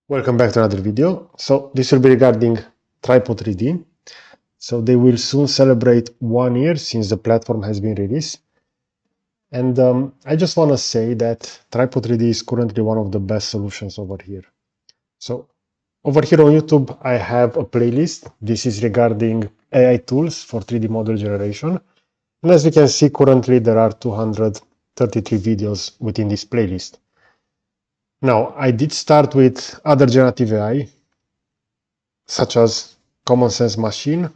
Welcome back to another video. So this will be regarding Tripo3D. So they will soon celebrate 1 year since the platform has been released. And I just want to say that Tripo3D is currently one of the best solutions over here. So over here on YouTube, I have a playlist. This is regarding AI tools for 3D model generation. And as you can see, currently there are 233 videos within this playlist. Now, I did start with other generative AI, such as Common Sense Machine,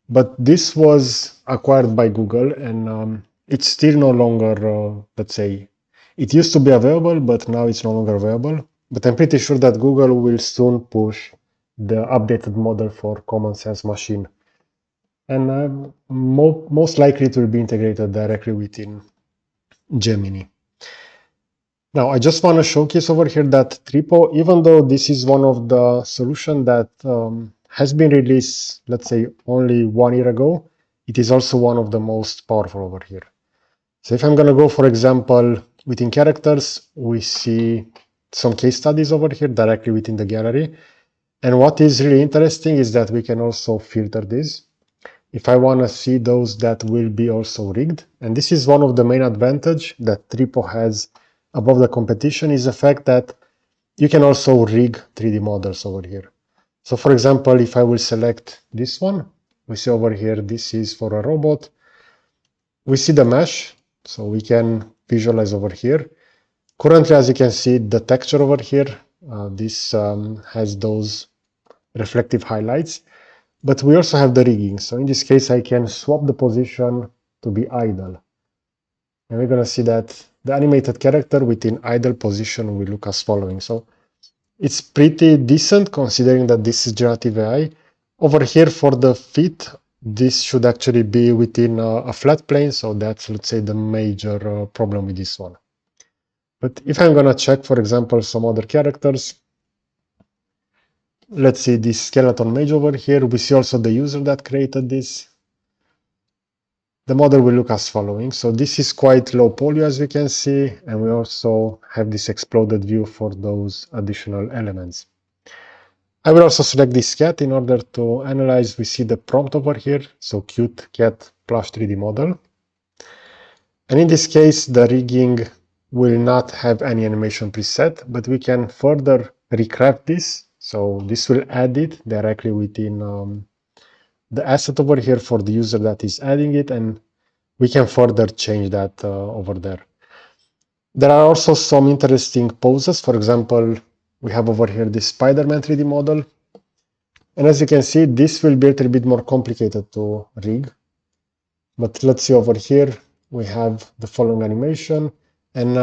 but this was acquired by Google and it's still no longer, let's say, it used to be available, but now it's no longer available. But I'm pretty sure that Google will soon push the updated model for Common Sense Machine. And most likely it will be integrated directly within Gemini. Now, I just want to showcase over here that Tripo, even though this is one of the solutions that has been released, let's say, only 1 year ago, it is also one of the most powerful over here. So if I'm going to go, for example, within characters, we see some case studies over here directly within the gallery. And what is really interesting is that we can also filter this. If I want to see those that will be also rigged, and this is one of the main advantage that Tripo has above the competition, is the fact that you can also rig 3D models over here. So for example, if I will select this one, we see over here, this is for a robot. We see the mesh, so we can visualize over here. Currently, as you can see, the texture over here, this has those reflective highlights. But we also have the rigging. So in this case, I can swap the position to be idle. And we're going to see that the animated character within idle position will look as following. So it's pretty decent considering that this is generative AI. Over here for the fit, this should actually be within a flat plane. So that's, let's say, the major problem with this one. But if I'm going to check, for example, some other characters, let's see this skeleton mage over here. We see also the user that created this. The model will look as following. So this is quite low poly, as we can see, and we also have this exploded view for those additional elements. I will also select this cat in order to analyze. We see the prompt over here, so cute cat plush 3D model. And in this case, the rigging will not have any animation preset, but we can further recraft this. So this will add it directly within the asset over here for the user that is adding it, and we can further change that over there. There are also some interesting poses. For example, we have over here this Spider-Man 3D model. And as you can see, this will be a little bit more complicated to rig. But let's see over here, we have the following animation. And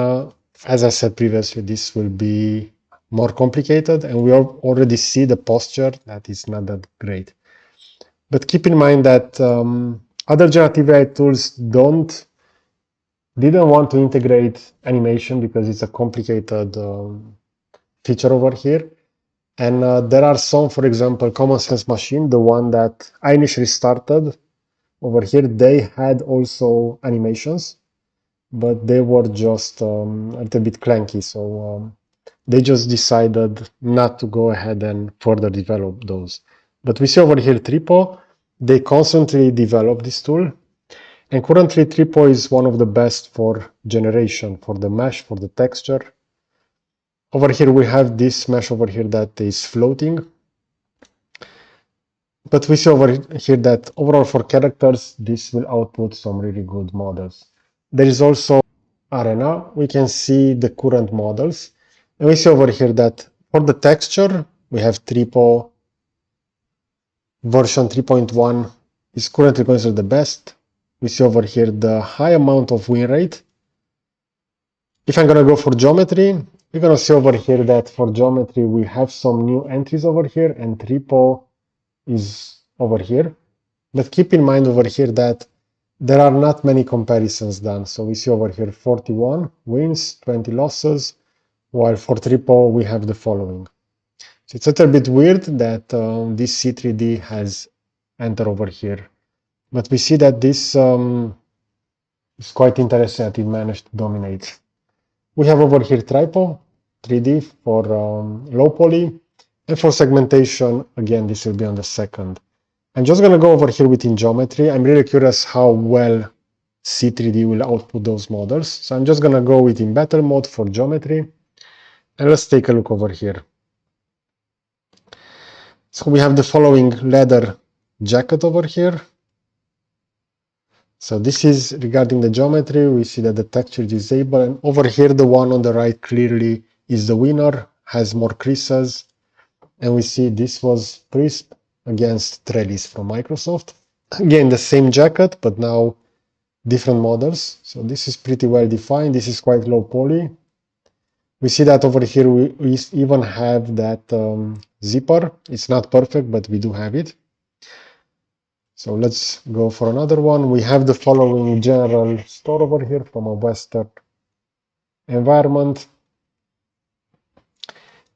as I said previously, this will be more complicated. And we already see the posture that is not that great. But keep in mind that other generative AI tools didn't want to integrate animation because it's a complicated feature over here. And there are some, for example, Common Sense Machine, the one that I initially started over here, they had also animations, but they were just a little bit clanky. So they just decided not to go ahead and further develop those. But we see over here Tripo, they constantly develop this tool. And currently Tripo is one of the best for generation, for the mesh, for the texture. Over here we have this mesh over here that is floating. But we see over here that overall for characters, this will output some really good models. There is also Arena. We can see the current models. And we see over here that for the texture, we have Tripo version 3.1 is currently considered the best. We see over here the high amount of win rate. If I'm going to go for geometry, we're going to see over here that for geometry, we have some new entries over here, and Tripo is over here. But keep in mind over here that there are not many comparisons done. So we see over here 41 wins, 20 losses, while for Tripo we have the following. So it's a little bit weird that this C3D has entered over here. But we see that this is quite interesting that it managed to dominate. We have over here Tripo. 3D for low poly. And for segmentation, again, this will be on the second. I'm just going to go over here within geometry. I'm really curious how well C3D will output those models. So I'm just going to go within battle mode for geometry. And let's take a look over here. So we have the following leather jacket over here. So this is regarding the geometry. We see that the texture is disabled. And over here, the one on the right clearly is the winner, has more creases. And we see this was Prisp against Trellis from Microsoft. Again, the same jacket, but now different models. So this is pretty well defined. This is quite low poly. We see that over here we even have that zipper. It's not perfect, but we do have it. So let's go for another one. We have the following general store over here from a Western environment.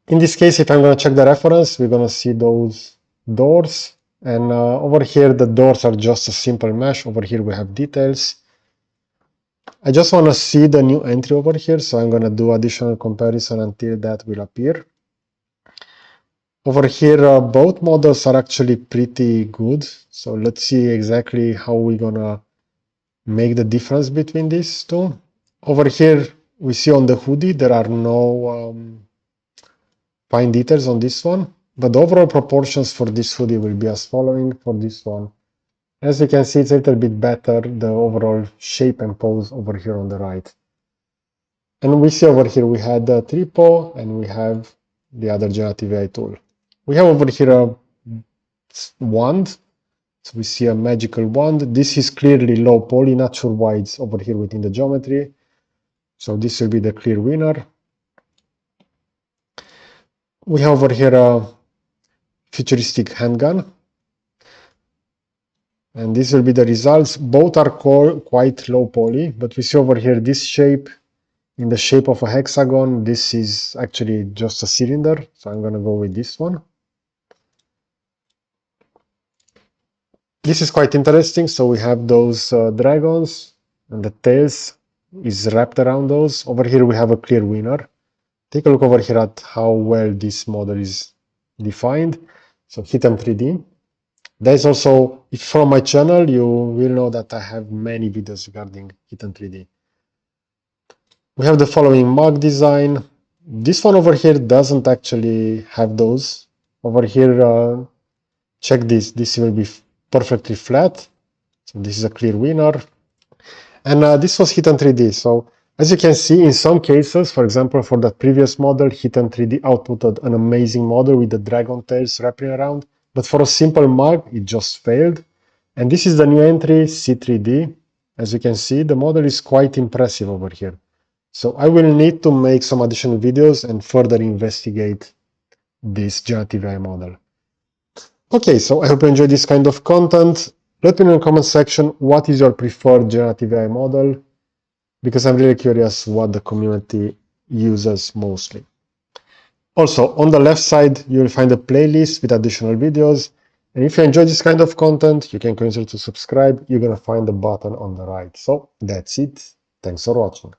In this case, if I'm going to check the reference, we're going to see those doors. And over here, the doors are just a simple mesh. Over here, we have details. I just want to see the new entry over here. So I'm going to do additional comparison until that will appear. Over here, both models are actually pretty good. So let's see exactly how we're going to make the difference between these two. Over here, we see on the hoodie, there are no fine details on this one, but the overall proportions for this hoodie will be as following for this one. As you can see, it's a little bit better, the overall shape and pose over here on the right. And we see over here, we had the Tripo and we have the other generative AI tool. We have over here a wand. So we see a magical wand. This is clearly low poly, not sure why it's over here within the geometry. So this will be the clear winner. We have over here a futuristic handgun. And this will be the results. Both are quite low poly, but we see over here this shape in the shape of a hexagon. This is actually just a cylinder. So I'm going to go with this one. This is quite interesting. So we have those dragons and the tails is wrapped around those. Over here we have a clear winner. Take a look over here at how well this model is defined. So Tripo3D. There's also, if from my channel, you will know that I have many videos regarding Tripo3D. We have the following mug design. This one over here doesn't actually have those. Over here, check this. This will be perfectly flat. So this is a clear winner. And this was Tripo3D. So as you can see, in some cases, for example, for that previous model, Tripo3D outputted an amazing model with the dragon tails wrapping around. But for a simple mug, it just failed. And this is the new entry, C3D. As you can see, the model is quite impressive over here. So I will need to make some additional videos and further investigate this generative AI model. Okay, so I hope you enjoyed this kind of content. Let me know in the comment section what is your preferred generative AI model, because I'm really curious what the community uses mostly. Also, on the left side, you will find a playlist with additional videos. And if you enjoy this kind of content, you can consider to subscribe. You're going to find the button on the right. So that's it. Thanks for watching.